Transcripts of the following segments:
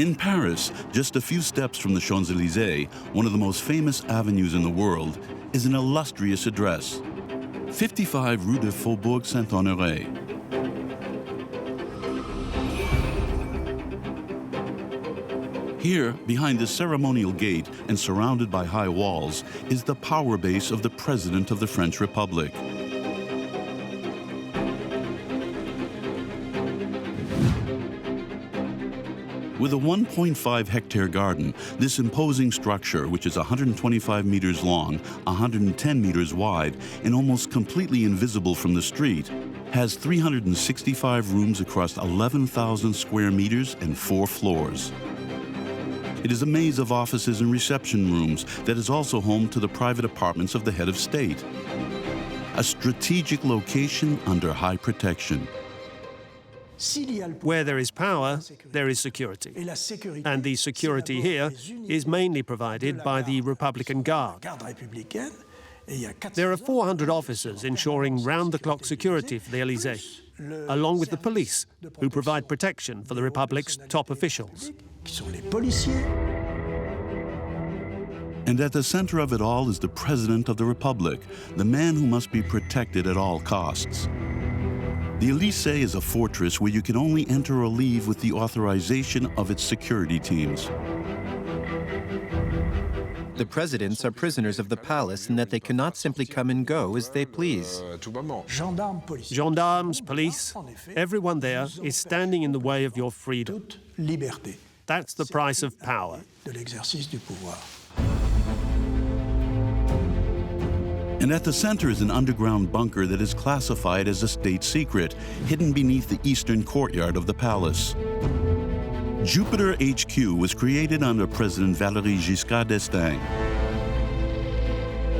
In Paris, just a few steps from the Champs-Élysées, one of the most famous avenues in the world, is an illustrious address, 55 Rue de Faubourg Saint-Honoré. Here, behind the ceremonial gate and surrounded by high walls, is the power base of the President of the French Republic. With a 1.5-hectare garden, this imposing structure, which is 125 meters long, 110 meters wide, and almost completely invisible from the street, has 365 rooms across 11,000 square meters and 4 floors. It is a maze of offices and reception rooms that is also home to the private apartments of the head of state. A strategic location under high protection. Where there is power, there is security. And the security here is mainly provided by the Republican Guard. There are 400 officers ensuring round-the-clock security for the Élysée, along with the police, who provide protection for the Republic's top officials. And at the center of it all is the President of the Republic, the man who must be protected at all costs. The Élysée is a fortress where you can only enter or leave with the authorization of its security teams. The presidents are prisoners of the palace in that they cannot simply come and go as they please. Gendarmes, police, everyone there is standing in the way of your freedom. That's the price of power. And at the center is an underground bunker that is classified as a state secret, hidden beneath the eastern courtyard of the palace. Jupiter HQ was created under President Valéry Giscard d'Estaing.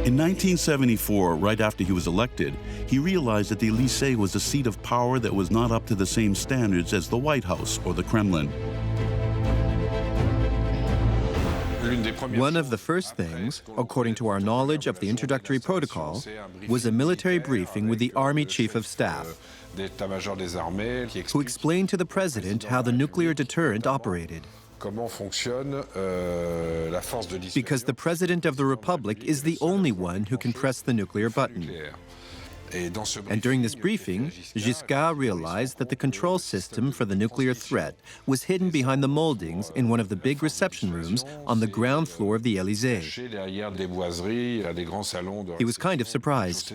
In 1974, right after he was elected, he realized that the Élysée was a seat of power that was not up to the same standards as the White House or the Kremlin. One of the first things, according to our knowledge of the introductory protocol, was a military briefing with the Army Chief of Staff, who explained to the President how the nuclear deterrent operated. Because the President of the Republic is the only one who can press the nuclear button. And during this briefing, Giscard realized that the control system for the nuclear threat was hidden behind the moldings in one of the big reception rooms on the ground floor of the Élysée. He was kind of surprised.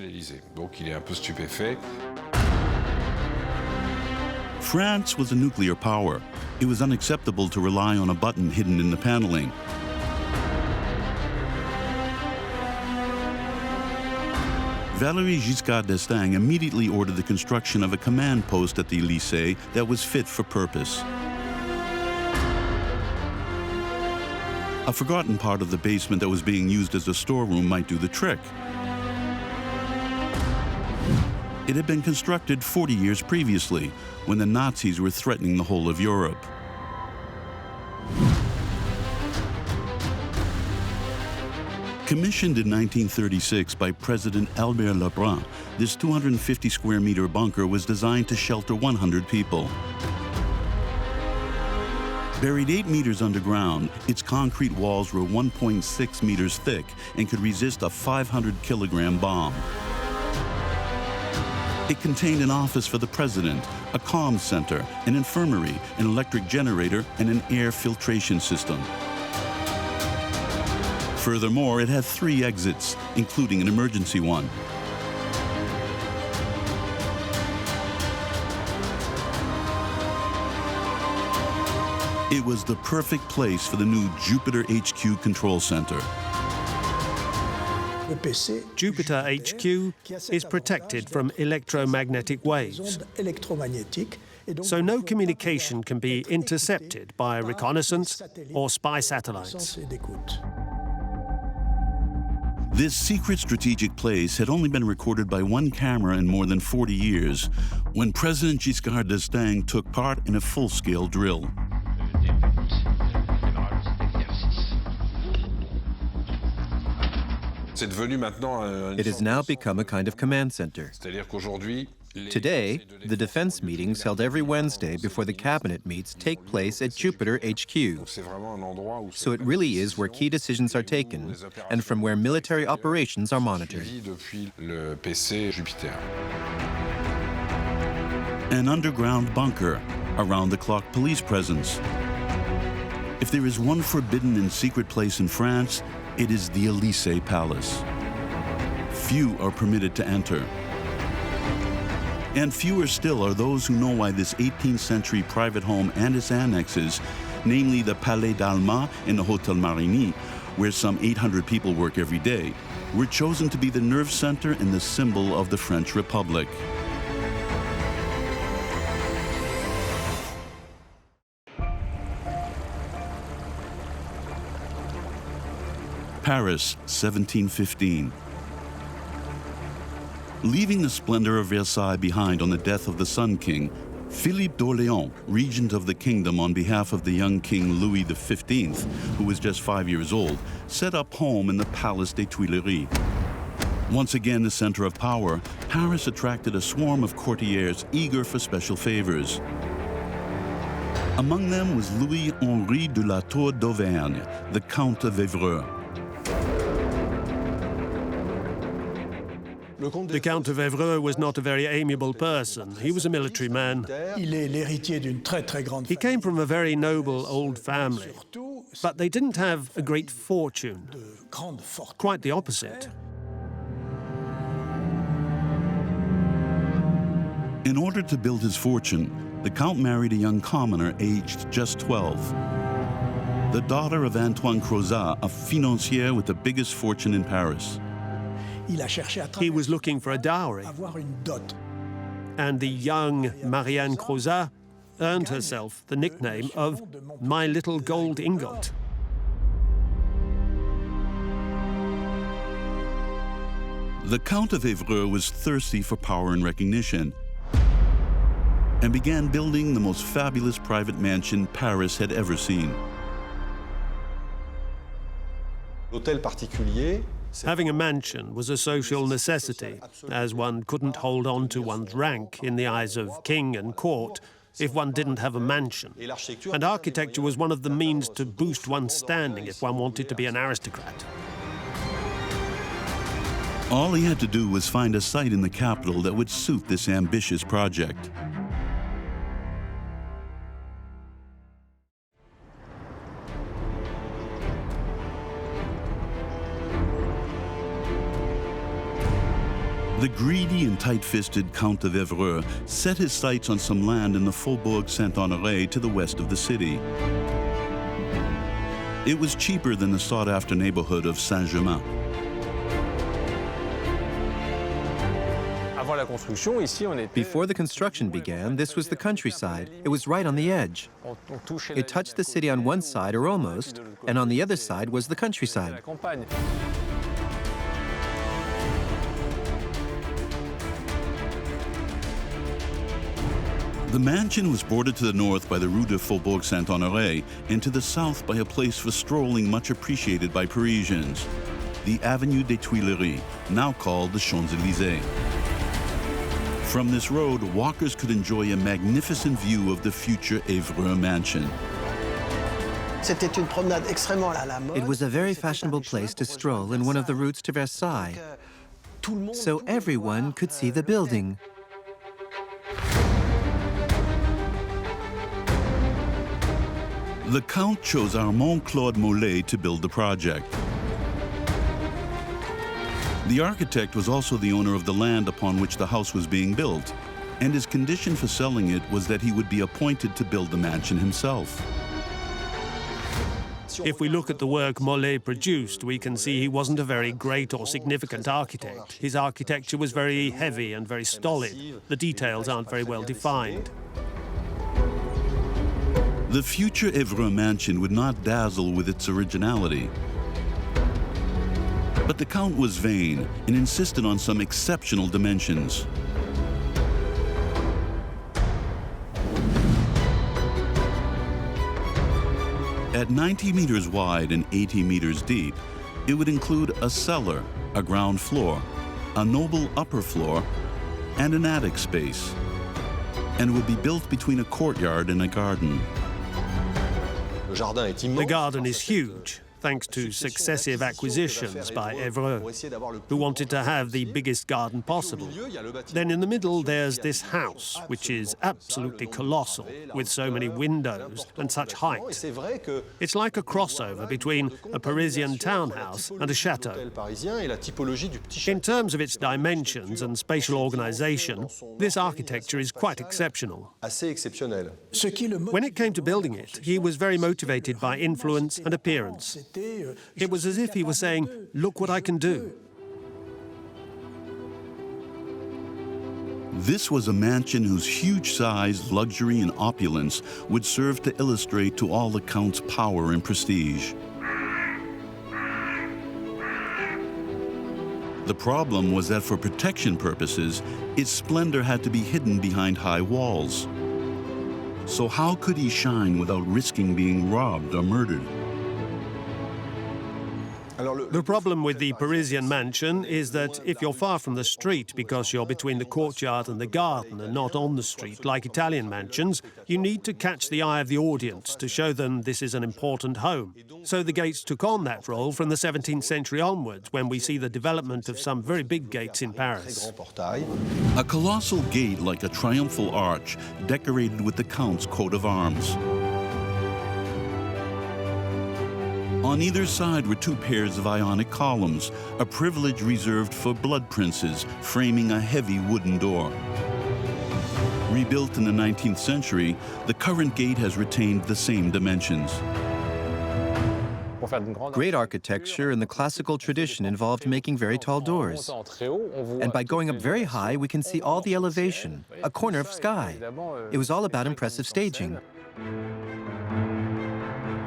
France was a nuclear power. It was unacceptable to rely on a button hidden in the paneling. Valéry Giscard d'Estaing immediately ordered the construction of a command post at the Élysée that was fit for purpose. A forgotten part of the basement that was being used as a storeroom might do the trick. It had been constructed 40 years previously, when the Nazis were threatening the whole of Europe. Commissioned in 1936 by President Albert Lebrun, this 250-square-meter bunker was designed to shelter 100 people. Buried 8 meters underground, its concrete walls were 1.6 meters thick and could resist a 500-kilogram bomb. It contained an office for the president, a comms center, an infirmary, an electric generator, and an air filtration system. Furthermore, it had 3 exits, including an emergency one. It was the perfect place for the new Jupiter HQ control center. Jupiter HQ is protected from electromagnetic waves, so no communication can be intercepted by reconnaissance or spy satellites. This secret strategic place had only been recorded by one camera in more than 40 years, when President Giscard d'Estaing took part in a full-scale drill. It has now become a kind of command center. Today, the defense meetings held every Wednesday before the cabinet meets take place at Jupiter HQ. So it really is where key decisions are taken and from where military operations are monitored. An underground bunker, around-the-clock police presence. If there is one forbidden and secret place in France, it is the Élysée Palace. Few are permitted to enter. And fewer still are those who know why this 18th century private home and its annexes, namely the Palais d'Alma and the Hôtel Marigny, where some 800 people work every day, were chosen to be the nerve center and the symbol of the French Republic. Paris, 1715. Leaving the splendor of Versailles behind on the death of the Sun King, Philippe d'Orléans, regent of the kingdom on behalf of the young King Louis XV, who was just 5 years old, set up home in the Palace des Tuileries. Once again the center of power, Paris attracted a swarm of courtiers eager for special favors. Among them was Louis-Henri de la Tour d'Auvergne, the Count of Évreux. The Count of Évreux was not a very amiable person. He was a military man. He came from a very noble old family, but they didn't have a great fortune. Quite the opposite. In order to build his fortune, the Count married a young commoner aged just 12. The daughter of Antoine Crozat, a financier with the biggest fortune in Paris. He was looking for a dowry, and the young Marianne Crozat earned herself the nickname of My Little Gold Ingot. The Count of Évreux was thirsty for power and recognition, and began building the most fabulous private mansion Paris had ever seen. Having a mansion was a social necessity, as one couldn't hold on to one's rank in the eyes of king and court if one didn't have a mansion. And architecture was one of the means to boost one's standing if one wanted to be an aristocrat. All he had to do was find a site in the capital that would suit this ambitious project. The greedy and tight-fisted Count of Évreux set his sights on some land in the Faubourg Saint-Honoré to the west of the city. It was cheaper than the sought-after neighborhood of Saint-Germain. Before the construction began, this was the countryside. It was right on the edge. It touched the city on one side, or almost, and on the other side was the countryside. The mansion was bordered to the north by the Rue de Faubourg Saint-Honoré and to the south by a place for strolling much appreciated by Parisians, the Avenue des Tuileries, now called the Champs-Élysées. From this road, walkers could enjoy a magnificent view of the future Évreux mansion. It was a very fashionable place to stroll in one of the routes to Versailles, so everyone could see the building. The Count chose Armand Claude Mollet to build the project. The architect was also the owner of the land upon which the house was being built, and his condition for selling it was that he would be appointed to build the mansion himself. If we look at the work Mollet produced, we can see he wasn't a very great or significant architect. His architecture was very heavy and very stolid. The details aren't very well defined. The future Évreux mansion would not dazzle with its originality. But the Count was vain and insisted on some exceptional dimensions. At 90 meters wide and 80 meters deep, it would include a cellar, a ground floor, a noble upper floor, and an attic space, and would be built between a courtyard and a garden. The garden is huge, thanks to successive acquisitions by Évreux, who wanted to have the biggest garden possible. Then in the middle there's this house, which is absolutely colossal, with so many windows and such height. It's like a crossover between a Parisian townhouse and a chateau. In terms of its dimensions and spatial organization, this architecture is quite exceptional. When it came to building it, he was very motivated by influence and appearance. It was as if he was saying, "Look what I can do." This was a mansion whose huge size, luxury, and opulence would serve to illustrate to all the Count's power and prestige. The problem was that for protection purposes, its splendor had to be hidden behind high walls. So how could he shine without risking being robbed or murdered? The problem with the Parisian mansion is that if you're far from the street because you're between the courtyard and the garden and not on the street like Italian mansions, you need to catch the eye of the audience to show them this is an important home. So the gates took on that role from the 17th century onwards, when we see the development of some very big gates in Paris. A colossal gate like a triumphal arch decorated with the Count's coat of arms. On either side were two pairs of Ionic columns, a privilege reserved for blood princes, framing a heavy wooden door. Rebuilt in the 19th century, the current gate has retained the same dimensions. Great architecture in the classical tradition involved making very tall doors. And by going up very high, we can see all the elevation, a corner of sky. It was all about impressive staging.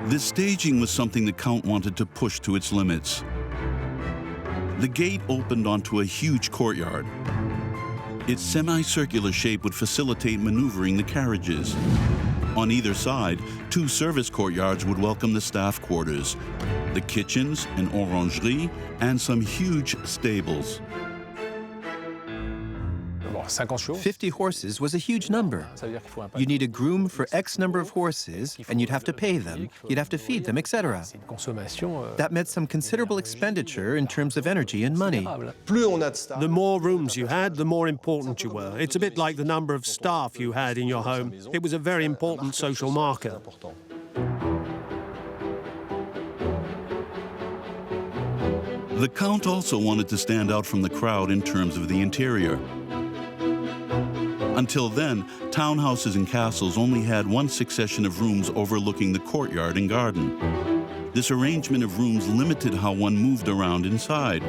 This staging was something the Count wanted to push to its limits. The gate opened onto a huge courtyard. Its semicircular shape would facilitate maneuvering the carriages. On either side, two service courtyards would welcome the staff quarters, the kitchens, an orangerie, and some huge stables. 50 horses was a huge number. You need a groom for X number of horses, and you'd have to pay them, you'd have to feed them, etc. That meant some considerable expenditure in terms of energy and money. The more rooms you had, the more important you were. It's a bit like the number of staff you had in your home. It was a very important social marker. The Count also wanted to stand out from the crowd in terms of the interior. Until then, townhouses and castles only had one succession of rooms overlooking the courtyard and garden. This arrangement of rooms limited how one moved around inside.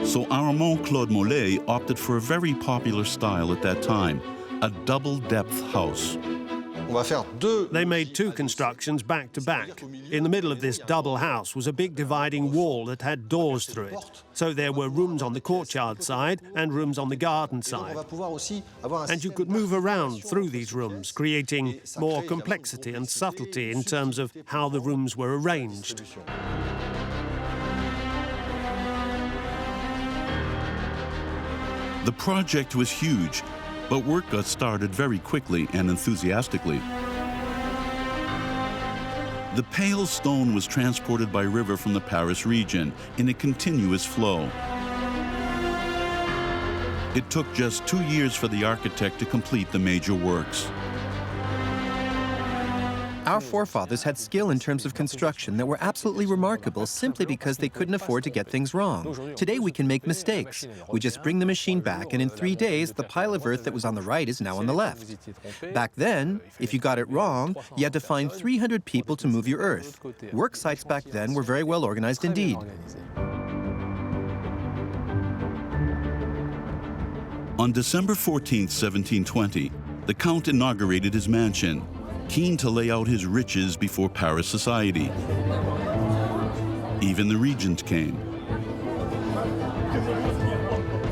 So Armand Claude Mollet opted for a very popular style at that time, a double-depth house. They made two constructions back to back. In the middle of this double house was a big dividing wall that had doors through it. So there were rooms on the courtyard side and rooms on the garden side. And you could move around through these rooms, creating more complexity and subtlety in terms of how the rooms were arranged. The project was huge, but work got started very quickly and enthusiastically. The pale stone was transported by river from the Paris region in a continuous flow. It took just 2 years for the architect to complete the major works. Our forefathers had skill in terms of construction that were absolutely remarkable simply because they couldn't afford to get things wrong. Today we can make mistakes. We just bring the machine back, and in 3 days, the pile of earth that was on the right is now on the left. Back then, if you got it wrong, you had to find 300 people to move your earth. Work sites back then were very well organized indeed. On December 14, 1720, the Count inaugurated his mansion, keen to lay out his riches before Paris society. Even the regent came.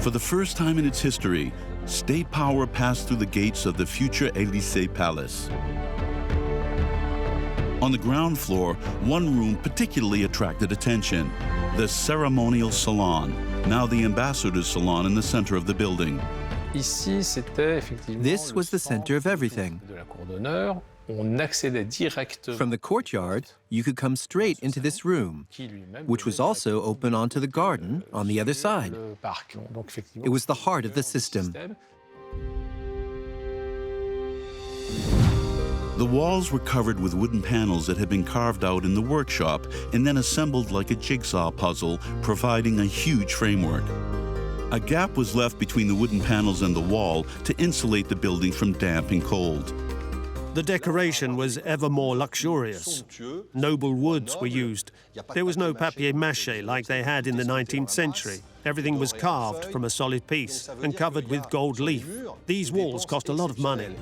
For the first time in its history, state power passed through the gates of the future Élysée Palace. On the ground floor, one room particularly attracted attention, the ceremonial salon. now the ambassador's salon in the center of the building. This was the center of everything. From the courtyard, you could come straight into this room, which was also open onto the garden on the other side. It was the heart of the system. The walls were covered with wooden panels that had been carved out in the workshop and then assembled like a jigsaw puzzle, providing a huge framework. A gap was left between the wooden panels and the wall to insulate the building from damp and cold. The decoration was ever more luxurious. Noble woods were used. There was no papier-mâché like they had in the 19th century. Everything was carved from a solid piece and covered with gold leaf. These walls cost a lot of money.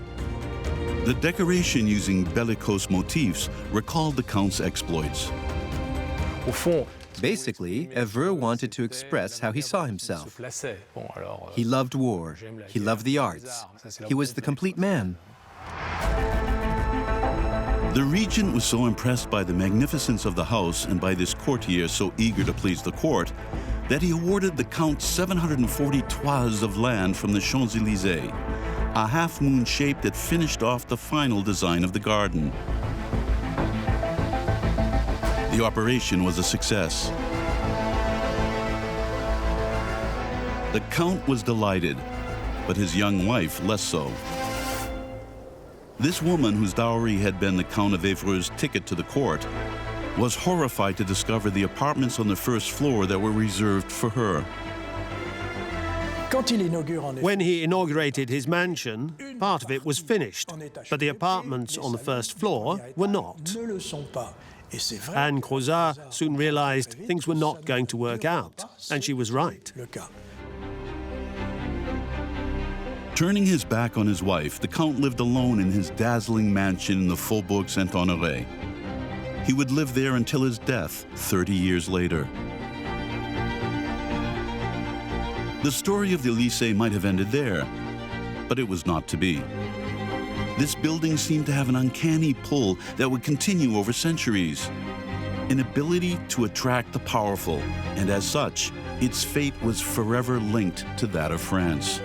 The decoration using bellicose motifs recalled the Count's exploits. Basically, Évreux wanted to express how he saw himself. He loved war. He loved the arts. He was the complete man. The regent was so impressed by the magnificence of the house and by this courtier so eager to please the court that he awarded the Count 740 toises of land from the Champs-Élysées, a half-moon shape that finished off the final design of the garden. The operation was a success. The Count was delighted, but his young wife less so. This woman, whose dowry had been the Count of Évreux's ticket to the court, was horrified to discover the apartments on the first floor that were reserved for her. When he inaugurated his mansion, part of it was finished, but the apartments on the first floor were not. Anne Crozat soon realized things were not going to work out, and she was right. Turning his back on his wife, the Count lived alone in his dazzling mansion in the Faubourg Saint-Honoré. He would live there until his death 30 years later. The story of the Élysée might have ended there, but it was not to be. This building seemed to have an uncanny pull that would continue over centuries, an ability to attract the powerful, and as such, its fate was forever linked to that of France.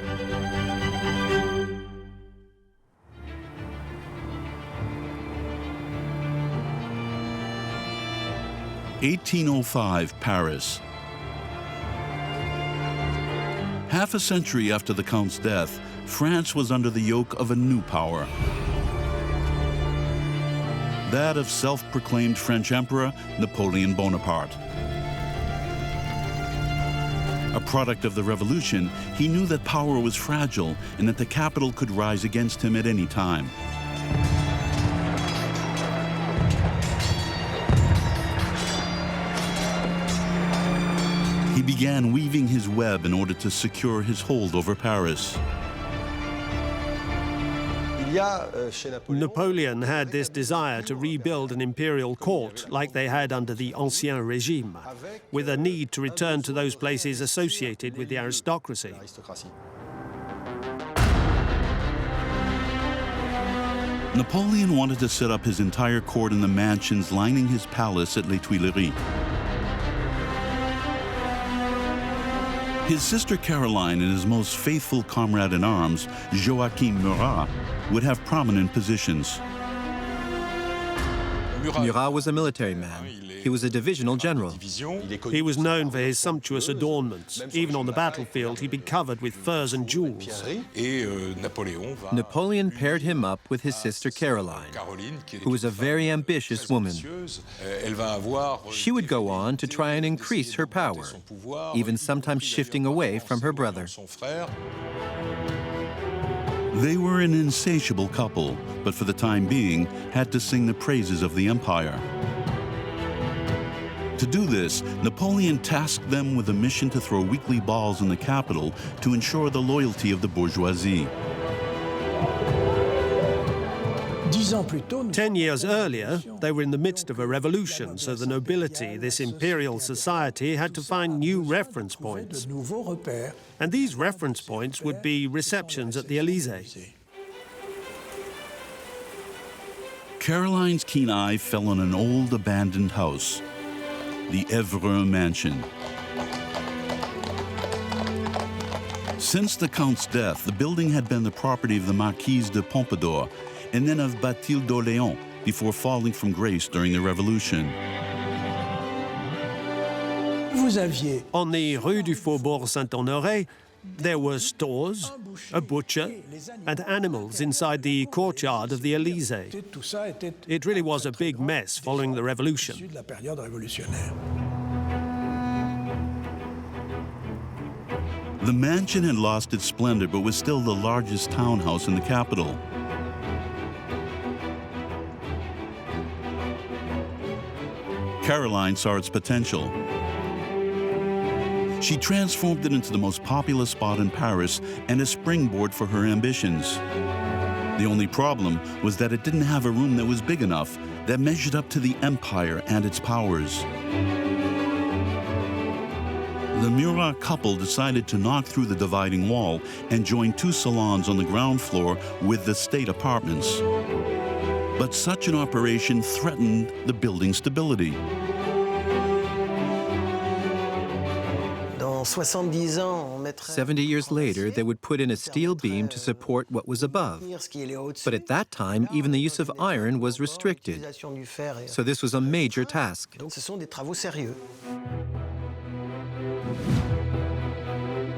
(1805) Paris. Half a century after the Count's death, France was under the yoke of a new power. That of self-proclaimed French Emperor Napoleon Bonaparte. A product of the revolution, he knew that power was fragile and that the capital could rise against him at any time. He began weaving his web in order to secure his hold over Paris. Napoleon had this desire to rebuild an imperial court like they had under the Ancien Régime, with a need to return to those places associated with the aristocracy. Napoleon wanted to set up his entire court in the mansions lining his palace at Les Tuileries. His sister Caroline and his most faithful comrade-in-arms, Joachim Murat, would have prominent positions. Murat was a military man. He was a divisional general. He was known for his sumptuous adornments. Even on the battlefield, he'd be covered with furs and jewels. Napoleon paired him up with his sister Caroline, who was a very ambitious woman. She would go on to try and increase her power, even sometimes shifting away from her brother. They were an insatiable couple, but for the time being, had to sing the praises of the empire. To do this, Napoleon tasked them with a mission to throw weekly balls in the capital to ensure the loyalty of the bourgeoisie. 10 years earlier, they were in the midst of a revolution, so the nobility, this imperial society, had to find new reference points. And these reference points would be receptions at the Élysée. Caroline's keen eye fell on an old abandoned house, the Évreux mansion. Since the Count's death, the building had been the property of the Marquise de Pompadour and then of Bathilde d'Orléans before falling from grace during the Revolution. On the Rue du Faubourg Saint-Honoré, there were stores, a butcher, and animals inside the courtyard of the Élysée. It really was a big mess following the revolution. The mansion had lost its splendor, but was still the largest townhouse in the capital. Caroline saw its potential. She transformed it into the most populous spot in Paris and a springboard for her ambitions. The only problem was that it didn't have a room that was big enough, that measured up to the empire and its powers. The Murat couple decided to knock through the dividing wall and join two salons on the ground floor with the state apartments. But such an operation threatened the building's stability. 70 years later, they would put in a steel beam to support what was above. But at that time, even the use of iron was restricted. So this was a major task.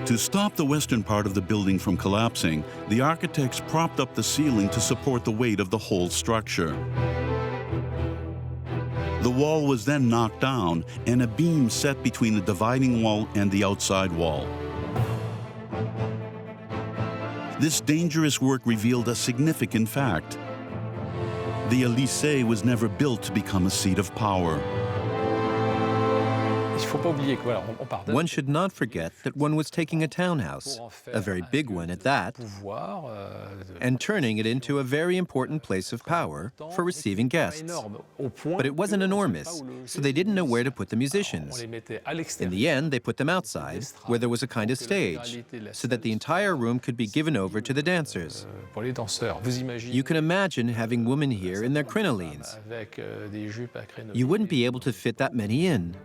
To stop the western part of the building from collapsing, the architects propped up the ceiling to support the weight of the whole structure. The wall was then knocked down and a beam set between the dividing wall and the outside wall. This dangerous work revealed a significant fact. The Élysée was never built to become a seat of power. One should not forget that one was taking a townhouse, a very big one at that, and turning it into a very important place of power for receiving guests. But it wasn't enormous, so they didn't know where to put the musicians. In the end, they put them outside, where there was a kind of stage, so that the entire room could be given over to the dancers. You can imagine having women here in their crinolines. You wouldn't be able to fit that many in.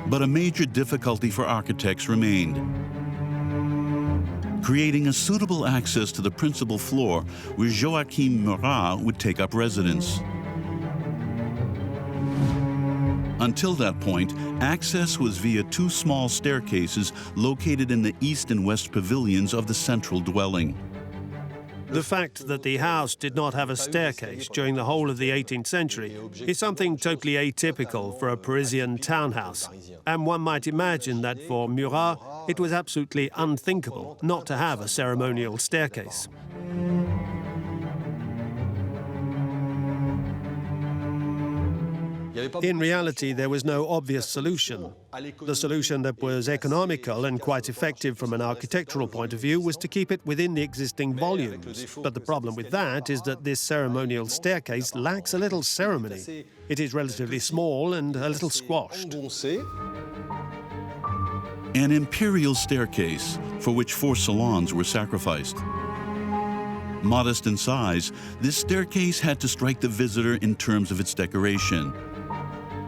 But a major difficulty for architects remained. Creating a suitable access to the principal floor where Joachim Murat would take up residence. Until that point, access was via two small staircases located in the east and west pavilions of the central dwelling. The fact that the house did not have a staircase during the whole of the 18th century is something totally atypical for a Parisian townhouse, and one might imagine that for Murat it was absolutely unthinkable not to have a ceremonial staircase. In reality, there was no obvious solution. The solution that was economical and quite effective from an architectural point of view was to keep it within the existing volumes. But the problem with that is that this ceremonial staircase lacks a little ceremony. It is relatively small and a little squashed. An imperial staircase for which 4 salons were sacrificed. Modest in size, this staircase had to strike the visitor in terms of its decoration.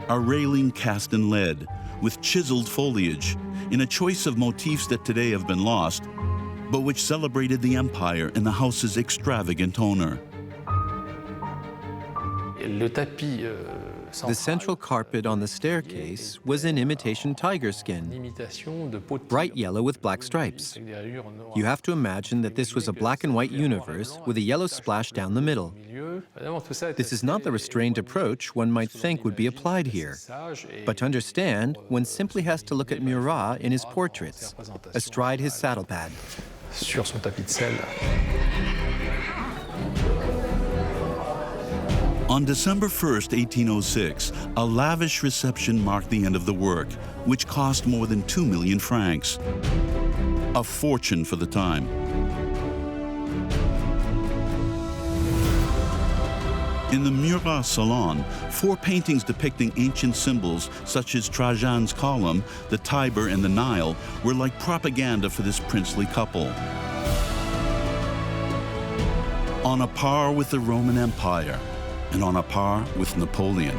A railing cast in lead, with chiseled foliage, in a choice of motifs that today have been lost, but which celebrated the empire and the house's extravagant owner. The central carpet on the staircase was in imitation tiger skin, bright yellow with black stripes. You have to imagine that this was a black and white universe with a yellow splash down the middle. This is not the restrained approach one might think would be applied here. But to understand, one simply has to look at Murat in his portraits, astride his saddle pad. On December 1st, 1806, a lavish reception marked the end of the work, which cost more than 2 million francs. A fortune for the time. In the Murat Salon, 4 paintings depicting ancient symbols such as Trajan's column, the Tiber, and the Nile were like propaganda for this princely couple. On a par with the Roman Empire, and on a par with Napoleon.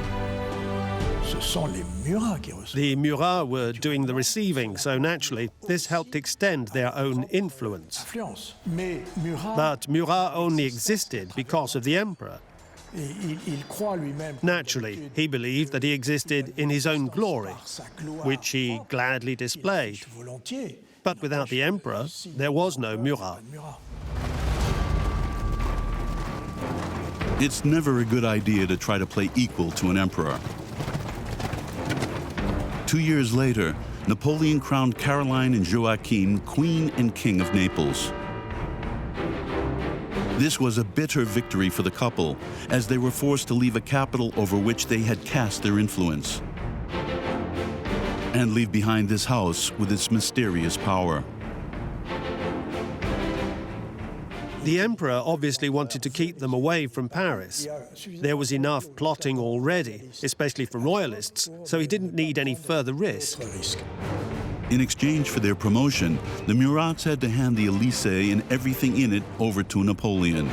The Murat were doing the receiving, so naturally this helped extend their own influence. But Murat only existed because of the emperor. Naturally, he believed that he existed in his own glory, which he gladly displayed. But without the emperor, there was no Murat. It's never a good idea to try to play equal to an emperor. 2 years later, Napoleon crowned Caroline and Joachim Queen and King of Naples. This was a bitter victory for the couple, as they were forced to leave a capital over which they had cast their influence, and leave behind this house with its mysterious power. The emperor obviously wanted to keep them away from Paris. There was enough plotting already, especially for royalists, so he didn't need any further risk. In exchange for their promotion, the Murats had to hand the Élysée and everything in it over to Napoleon.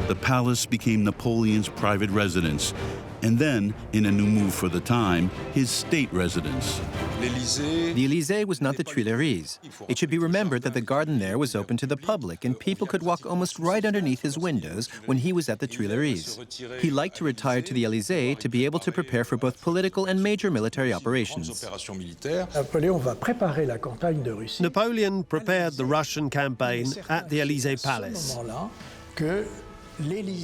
The palace became Napoleon's private residence, and then, in a new move for the time, his state residence. The Élysée was not the Tuileries. It should be remembered that the garden there was open to the public, and people could walk almost right underneath his windows when he was at the Tuileries. He liked to retire to the Élysée to be able to prepare for both political and major military operations. Napoleon prepared the Russian campaign at the Élysée Palace.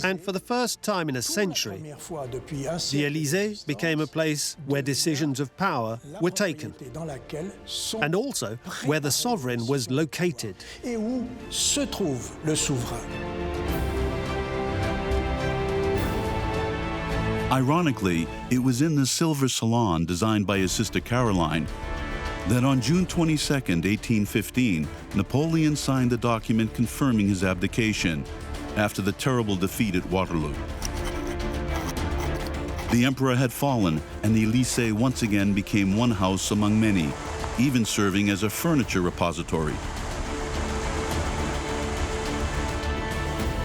And for the first time in a century, the Élysée became a place where decisions of power were taken, and also where the sovereign was located. Ironically, it was in the Silver Salon designed by his sister Caroline that on June 22, 1815, Napoleon signed the document confirming his abdication after the terrible defeat at Waterloo. The emperor had fallen, and the Élysée once again became one house among many, even serving as a furniture repository.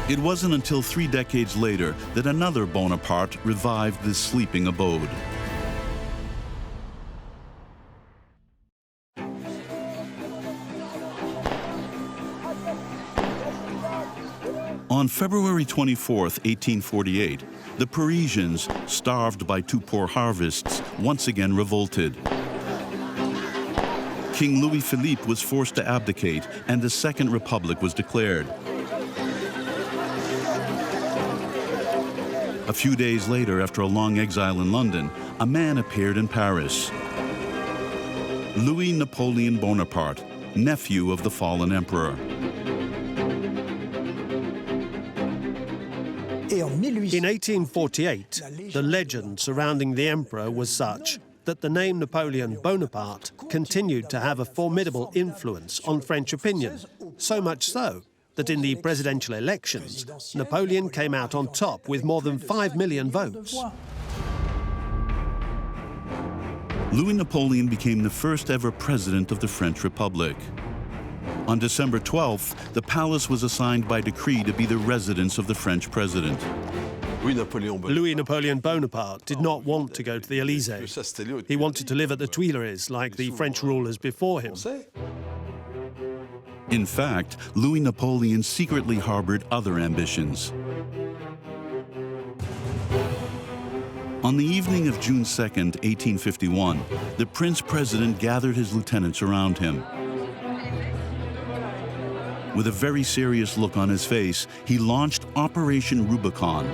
It wasn't until 3 decades later that another Bonaparte revived this sleeping abode. On February 24, 1848, the Parisians, starved by 2 poor harvests, once again revolted. King Louis-Philippe was forced to abdicate, and the Second Republic was declared. A few days later, after a long exile in London, a man appeared in Paris. Louis Napoleon Bonaparte, nephew of the fallen emperor. In 1848, the legend surrounding the emperor was such that the name Napoleon Bonaparte continued to have a formidable influence on French opinion, so much so that in the presidential elections, Napoleon came out on top with more than 5 million votes. Louis Napoleon became the first ever president of the French Republic. On December 12th, the palace was assigned by decree to be the residence of the French president. Louis Napoleon Bonaparte did not want to go to the Élysée. He wanted to live at the Tuileries like the French rulers before him. In fact, Louis Napoleon secretly harbored other ambitions. On the evening of June 2nd, 1851, the Prince President gathered his lieutenants around him. With a very serious look on his face, he launched Operation Rubicon,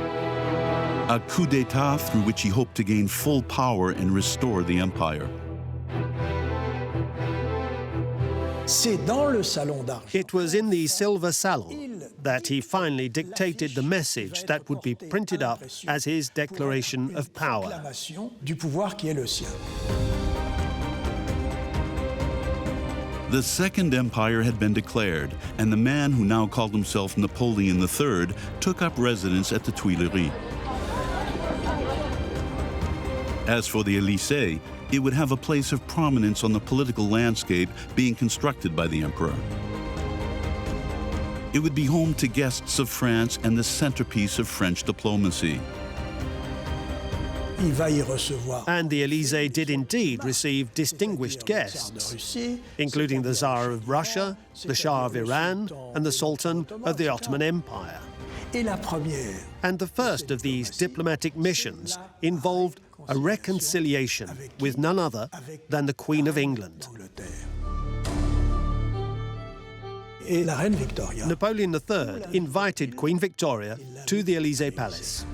a coup d'etat through which he hoped to gain full power and restore the empire. It was in the Silver Salon that he finally dictated the message that would be printed up as his declaration of power. The Second Empire had been declared, and the man who now called himself Napoleon III took up residence at the Tuileries. As for the Élysée, it would have a place of prominence on the political landscape being constructed by the emperor. It would be home to guests of France and the centerpiece of French diplomacy. And the Élysée did indeed receive distinguished guests, including the Tsar of Russia, the Shah of Iran, and the Sultan of the Ottoman Empire. And the first of these diplomatic missions involved a reconciliation with none other than the Queen of England. Napoleon III invited Queen Victoria to the Élysée Palace.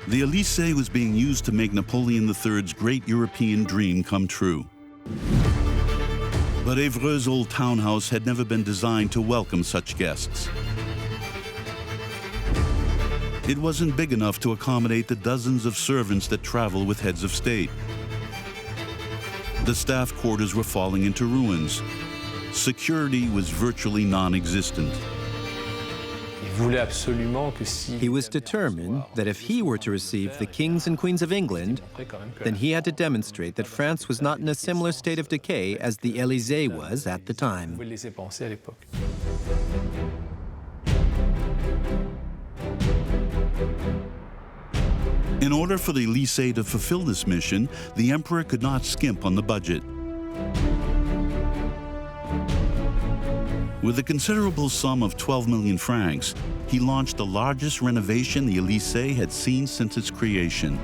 The Élysée was being used to make Napoleon III's great European dream come true. But Évreux's old townhouse had never been designed to welcome such guests. It wasn't big enough to accommodate the dozens of servants that travel with heads of state. The staff quarters were falling into ruins. Security was virtually non-existent. He was determined that if he were to receive the kings and queens of England, then he had to demonstrate that France was not in a similar state of decay as the Élysée was at the time. In order for the Élysée to fulfill this mission, the emperor could not skimp on the budget. With a considerable sum of 12 million francs, he launched the largest renovation the Élysée had seen since its creation.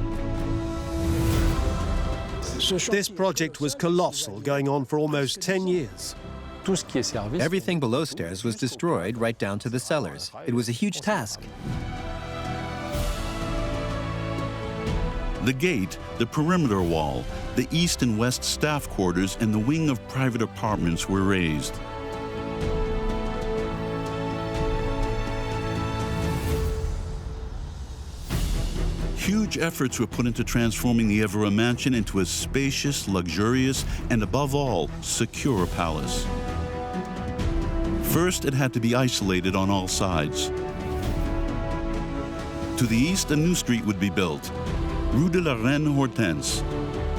This project was colossal, going on for almost 10 years. Everything below stairs was destroyed right down to the cellars. It was a huge task. The gate, the perimeter wall, the east and west staff quarters, and the wing of private apartments were raised. Huge efforts were put into transforming the Évreux mansion into a spacious, luxurious, and above all, secure palace. First, it had to be isolated on all sides. To the east, a new street would be built, Rue de la Reine Hortense,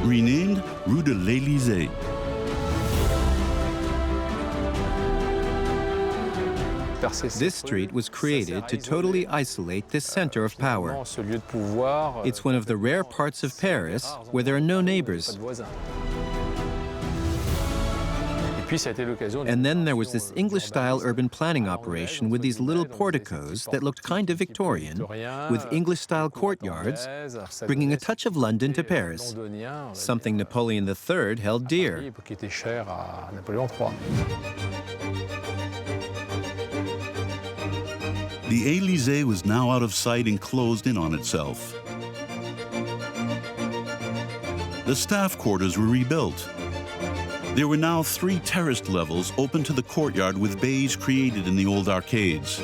renamed Rue de l'Élysée. This street was created to totally isolate this center of power. It's one of the rare parts of Paris where there are no neighbors. And then there was this English-style urban planning operation with these little porticos that looked kind of Victorian, with English-style courtyards, bringing a touch of London to Paris, something Napoleon III held dear. The Élysée was now out of sight and closed in on itself. The staff quarters were rebuilt. There were now 3 terraced levels open to the courtyard with bays created in the old arcades.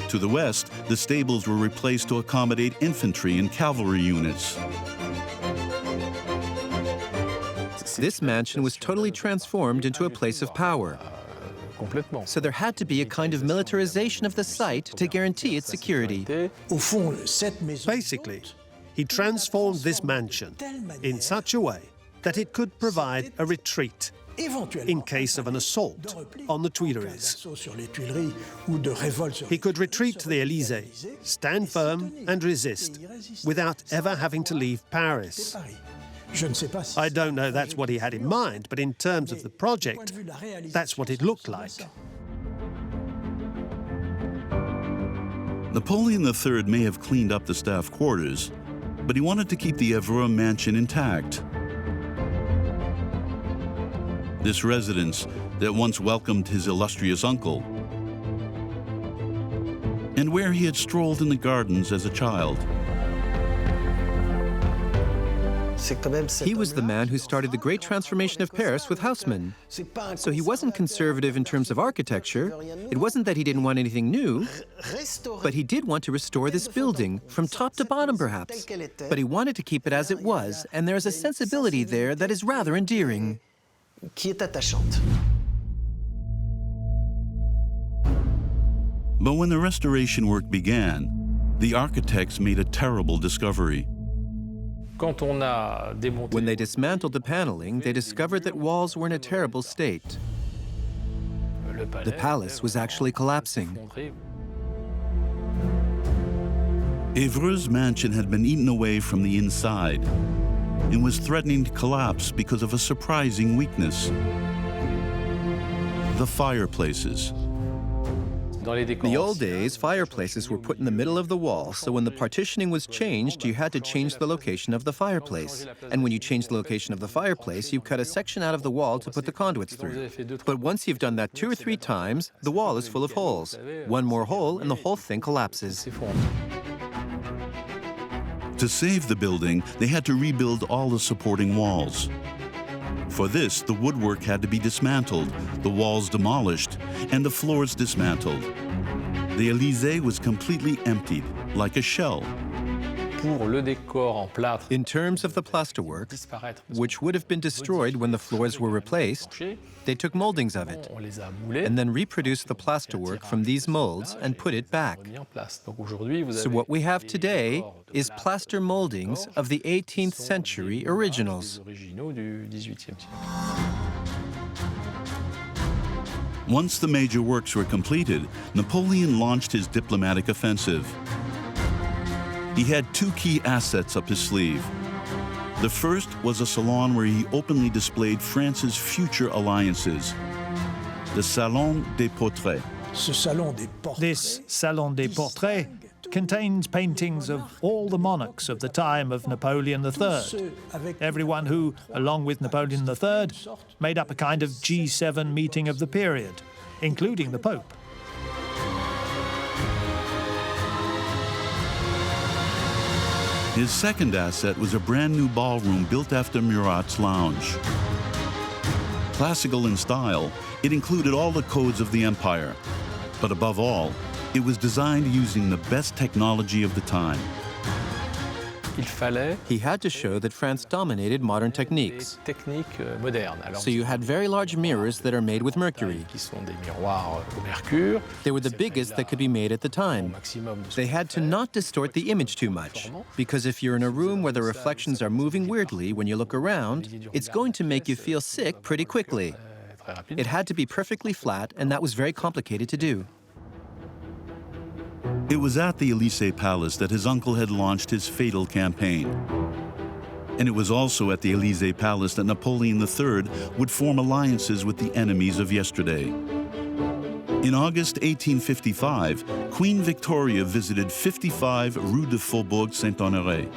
To the west, the stables were replaced to accommodate infantry and cavalry units. This mansion was totally transformed into a place of power. So there had to be a kind of militarization of the site to guarantee its security. Basically, he transformed this mansion in such a way that it could provide a retreat in case of an assault on the Tuileries. He could retreat to the Élysée, stand firm and resist, without ever having to leave Paris. I don't know that's what he had in mind, but in terms of the project, that's what it looked like. Napoleon III may have cleaned up the staff quarters, but he wanted to keep the Évreux mansion intact. This residence that once welcomed his illustrious uncle, and where he had strolled in the gardens as a child. He was the man who started the great transformation of Paris with Haussmann. So he wasn't conservative in terms of architecture. It wasn't that he didn't want anything new, but he did want to restore this building, from top to bottom perhaps. But he wanted to keep it as it was, and there is a sensibility there that is rather endearing. But when the restoration work began, the architects made a terrible discovery. When they dismantled the paneling, they discovered that walls were in a terrible state. The palace was actually collapsing. Évreux's mansion had been eaten away from the inside and was threatening to collapse because of a surprising weakness: the fireplaces. In the old days, fireplaces were put in the middle of the wall, so when the partitioning was changed, you had to change the location of the fireplace. And when you change the location of the fireplace, you cut a section out of the wall to put the conduits through. But once you've done that 2 or 3 times, the wall is full of holes. One more hole and the whole thing collapses. To save the building, they had to rebuild all the supporting walls. For this, the woodwork had to be dismantled, the walls demolished, and the floors dismantled. The Élysée was completely emptied, like a shell. In terms of the plasterwork, which would have been destroyed when the floors were replaced, they took moldings of it and then reproduced the plasterwork from these molds and put it back. So what we have today is plaster moldings of the 18th century originals. Once the major works were completed, Napoleon launched his diplomatic offensive. He had 2 key assets up his sleeve. The first was a salon where he openly displayed France's future alliances, the Salon des Portraits. This Salon des Portraits contains paintings of all the monarchs of the time of Napoleon III. Everyone who, along with Napoleon III, made up a kind of G7 meeting of the period, including the Pope. His second asset was a brand new ballroom built after Murat's lounge. Classical in style, it included all the codes of the empire. But above all, it was designed using the best technology of the time. He had to show that France dominated modern techniques. So you had very large mirrors that are made with mercury. They were the biggest that could be made at the time. They had to not distort the image too much, because if you're in a room where the reflections are moving weirdly when you look around, it's going to make you feel sick pretty quickly. It had to be perfectly flat, and that was very complicated to do. It was at the Élysée Palace that his uncle had launched his fatal campaign. And it was also at the Élysée Palace that Napoleon III would form alliances with the enemies of yesterday. In August 1855, Queen Victoria visited 55 Rue de Faubourg Saint-Honoré.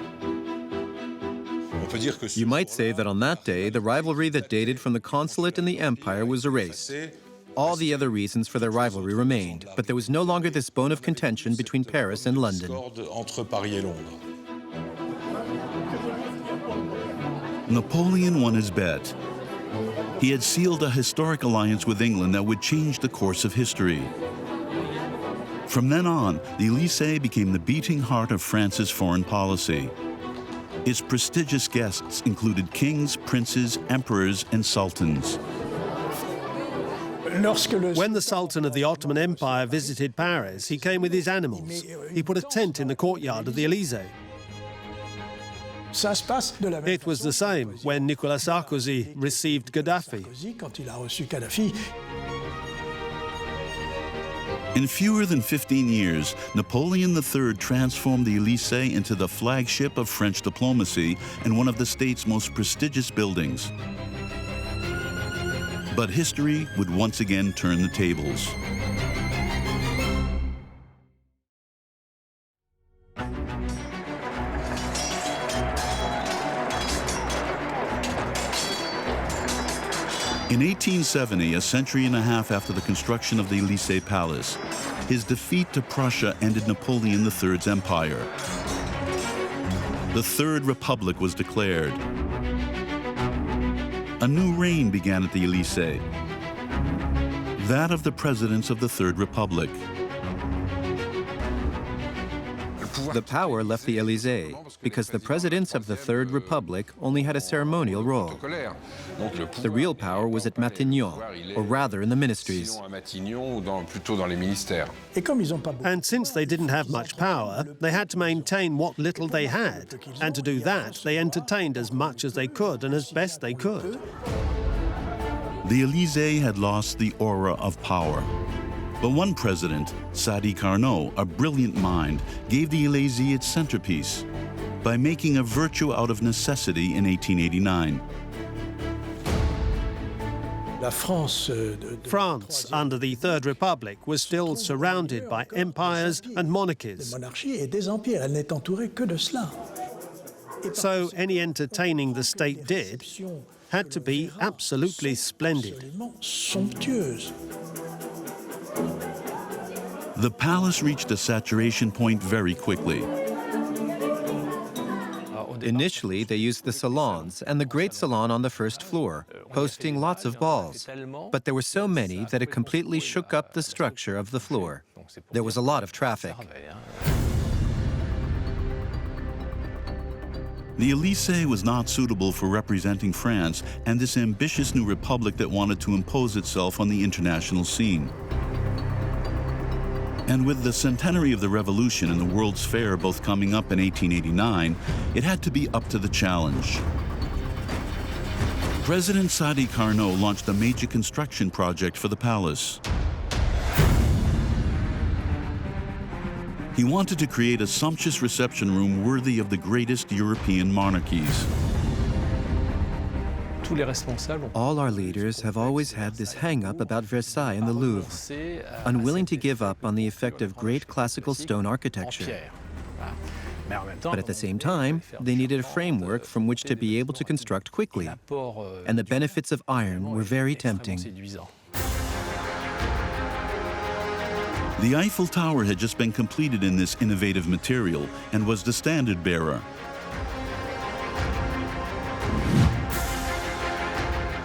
You might say that on that day, the rivalry that dated from the consulate and the empire was erased. All the other reasons for their rivalry remained, but there was no longer this bone of contention between Paris and London. Napoleon won his bet. He had sealed a historic alliance with England that would change the course of history. From then on, the Élysée became the beating heart of France's foreign policy. Its prestigious guests included kings, princes, emperors, and sultans. When the Sultan of the Ottoman Empire visited Paris, he came with his animals. He put a tent in the courtyard of the Élysée. It was the same when Nicolas Sarkozy received Gaddafi. In fewer than 15 years, Napoleon III transformed the Élysée into the flagship of French diplomacy and one of the state's most prestigious buildings. But history would once again turn the tables. In 1870, a century and a half after the construction of the Élysée Palace, his defeat to Prussia ended Napoleon III's empire. The Third Republic was declared. A new reign began at the Élysée, that of the presidents of the Third Republic. The power left the Élysée because the presidents of the Third Republic only had a ceremonial role. The real power was at Matignon, or rather in the ministries. And since they didn't have much power, they had to maintain what little they had. And to do that, they entertained as much as they could and as best they could. The Élysée had lost the aura of power. But one president, Sadi Carnot, a brilliant mind, gave the Élysée its centerpiece by making a virtue out of necessity in 1889. France, under the Third Republic, was still surrounded by empires and monarchies. So any entertaining the state did had to be absolutely splendid. The palace reached a saturation point very quickly. Initially, they used the salons and the great salon on the first floor, hosting lots of balls. But there were so many that it completely shook up the structure of the floor. There was a lot of traffic. The Élysée was not suitable for representing France and this ambitious new republic that wanted to impose itself on the international scene. And with the centenary of the Revolution and the World's Fair both coming up in 1889, it had to be up to the challenge. President Sadi Carnot launched a major construction project for the palace. He wanted to create a sumptuous reception room worthy of the greatest European monarchies. All our leaders have always had this hang-up about Versailles and the Louvre, unwilling to give up on the effect of great classical stone architecture. But at the same time, they needed a framework from which to be able to construct quickly, and the benefits of iron were very tempting. The Eiffel Tower had just been completed in this innovative material and was the standard bearer.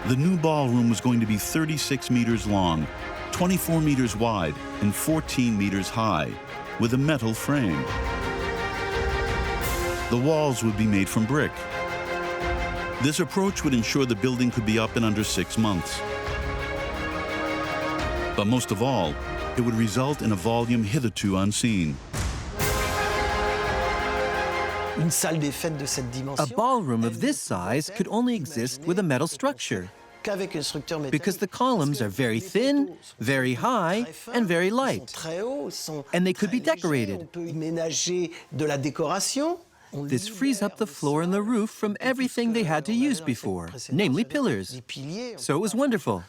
The new ballroom was going to be 36 meters long, 24 meters wide, and 14 meters high, with a metal frame. The walls would be made from brick. This approach would ensure the building could be up in under 6 months. But most of all, it would result in a volume hitherto unseen. A ballroom of this size could only exist with a metal structure, because the columns are very thin, very high, and very light, and they could be decorated. This frees up the floor and the roof from everything they had to use before, namely pillars. So it was wonderful.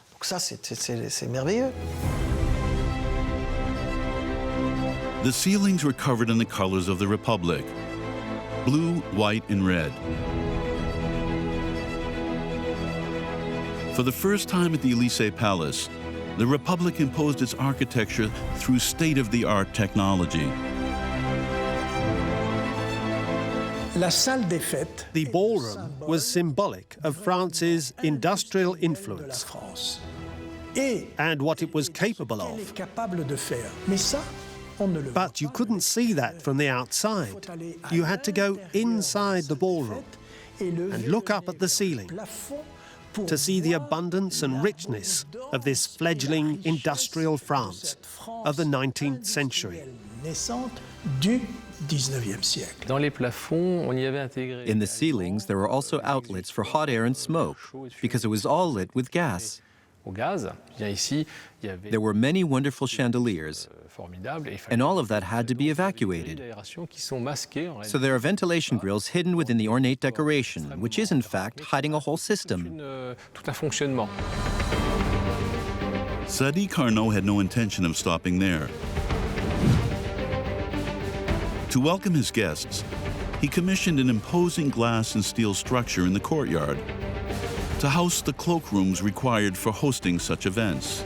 The ceilings were covered in the colors of the Republic: blue, white, and red. For the first time at the Élysée Palace, the Republic imposed its architecture through state-of-the-art technology. The ballroom was symbolic of France's industrial influence and what it was capable of. But you couldn't see that from the outside. You had to go inside the ballroom and look up at the ceiling to see the abundance and richness of this fledgling industrial France of the 19th century. In the ceilings, there were also outlets for hot air and smoke, because it was all lit with gas. There were many wonderful chandeliers, and all of that had to be evacuated. So there are ventilation grills hidden within the ornate decoration, which is in fact hiding a whole system. Sadi Carnot had no intention of stopping there. To welcome his guests, he commissioned an imposing glass and steel structure in the courtyard to house the cloakrooms required for hosting such events.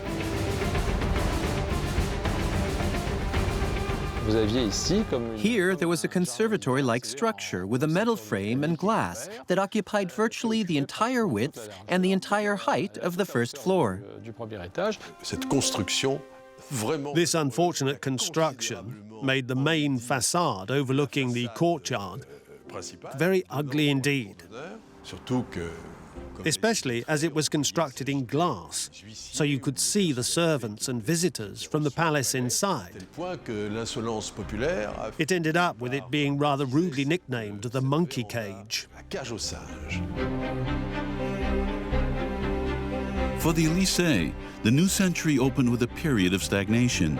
Here, there was a conservatory-like structure with a metal frame and glass that occupied virtually the entire width and the entire height of the first floor. This unfortunate construction made the main facade overlooking the courtyard very ugly indeed, especially as it was constructed in glass, so you could see the servants and visitors from the palace inside. It ended up with it being rather rudely nicknamed the monkey cage. For the Élysée, the new century opened with a period of stagnation.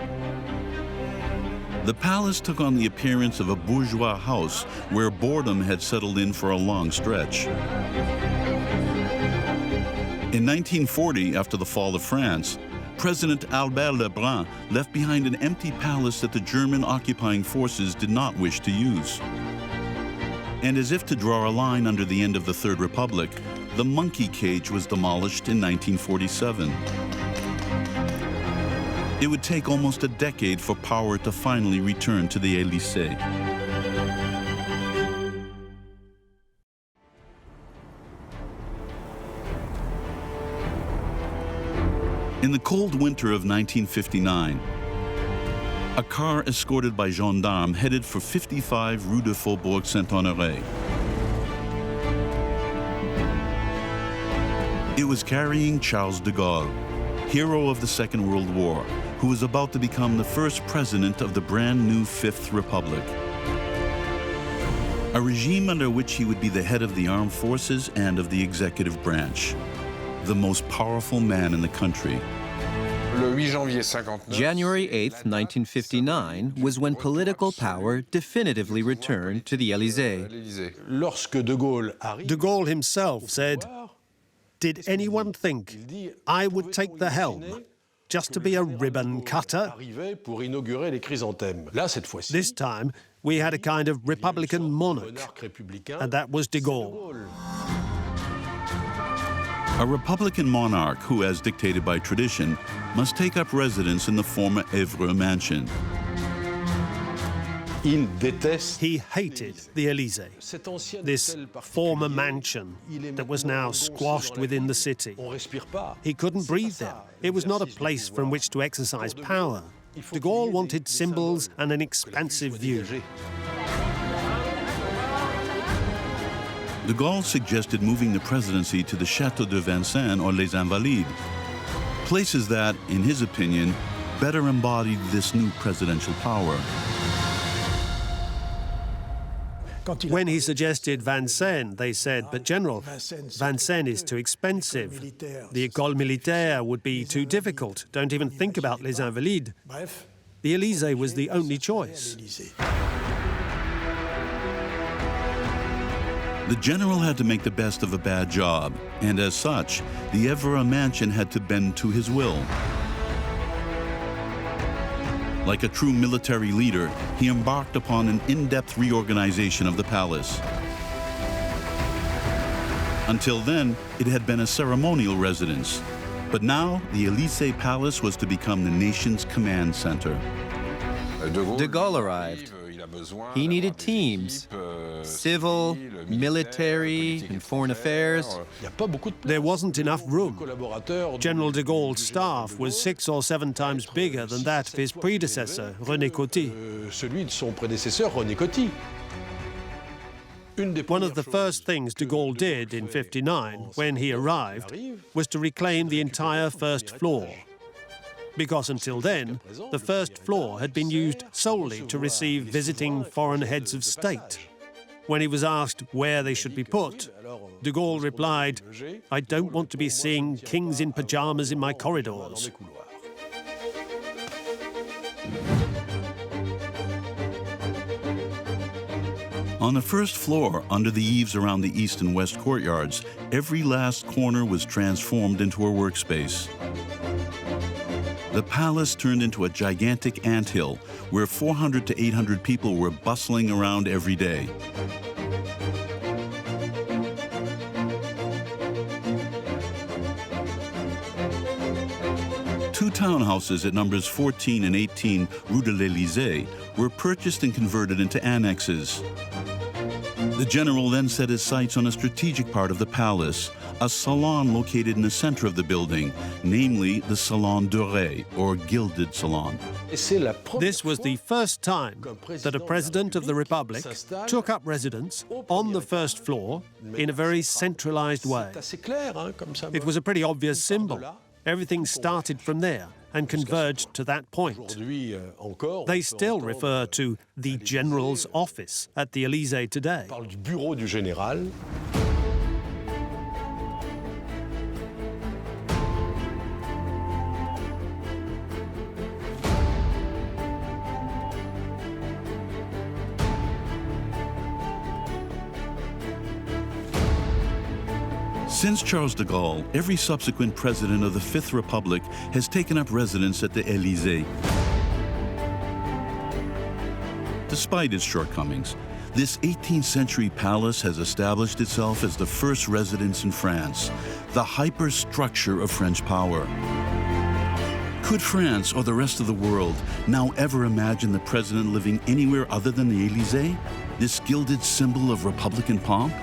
The palace took on the appearance of a bourgeois house where boredom had settled in for a long stretch. In 1940, after the fall of France, President Albert Lebrun left behind an empty palace that the German occupying forces did not wish to use. And as if to draw a line under the end of the Third Republic, the monkey cage was demolished in 1947. It would take almost a decade for power to finally return to the Élysée. In the cold winter of 1959, a car escorted by gendarmes headed for 55 Rue de Faubourg Saint-Honoré. It was carrying Charles de Gaulle, hero of the Second World War, who was about to become the first president of the brand new Fifth Republic. A regime under which he would be the head of the armed forces and of the executive branch, the most powerful man in the country. January 8, 1959, was when political power definitively returned to the Élysée. De Gaulle himself said, "Did anyone think I would take the helm just to be a ribbon cutter?" This time, we had a kind of Republican monarch, and that was de Gaulle. A Republican monarch who, as dictated by tradition, must take up residence in the former Évreux mansion. He hated the Élysée, this former mansion that was now squashed within the city. He couldn't breathe there. It was not a place from which to exercise power. De Gaulle wanted symbols and an expansive view. De Gaulle suggested moving the presidency to the Château de Vincennes or Les Invalides, places that, in his opinion, better embodied this new presidential power. When he suggested Vincennes, they said, "But General, Vincennes is too expensive. The École Militaire would be too difficult. Don't even think about Les Invalides." The Élysée was the only choice. The general had to make the best of a bad job, and as such, the Évreux mansion had to bend to his will. Like a true military leader, he embarked upon an in-depth reorganization of the palace. Until then, it had been a ceremonial residence, but now the Élysée Palace was to become the nation's command center. De Gaulle arrived. He needed teams, civil, military, and foreign affairs. There wasn't enough room. General de Gaulle's staff was 6 or 7 times bigger than that of his predecessor, René Coty. One of the first things de Gaulle did in '59, when he arrived, was to reclaim the entire first floor. Because until then, the first floor had been used solely to receive visiting foreign heads of state. When he was asked where they should be put, de Gaulle replied, "I don't want to be seeing kings in pajamas in my corridors." On the first floor, under the eaves around the east and west courtyards, every last corner was transformed into a workspace. The palace turned into a gigantic anthill where 400 to 800 people were bustling around every day. Two townhouses at numbers 14 and 18 Rue de l'Élysée were purchased and converted into annexes. The general then set his sights on a strategic part of the palace, a salon located in the center of the building, namely the Salon Doré, or Gilded Salon. This was the first time that a president of the Republic took up residence on the first floor in a very centralized way. It was a pretty obvious symbol. Everything started from there and converged to that point. They still refer to the General's office at the Élysée today. Since Charles de Gaulle, every subsequent president of the Fifth Republic has taken up residence at the Élysée. Despite its shortcomings, this 18th century palace has established itself as the first residence in France, the hyperstructure of French power. Could France or the rest of the world now ever imagine the president living anywhere other than the Élysée, this gilded symbol of Republican pomp?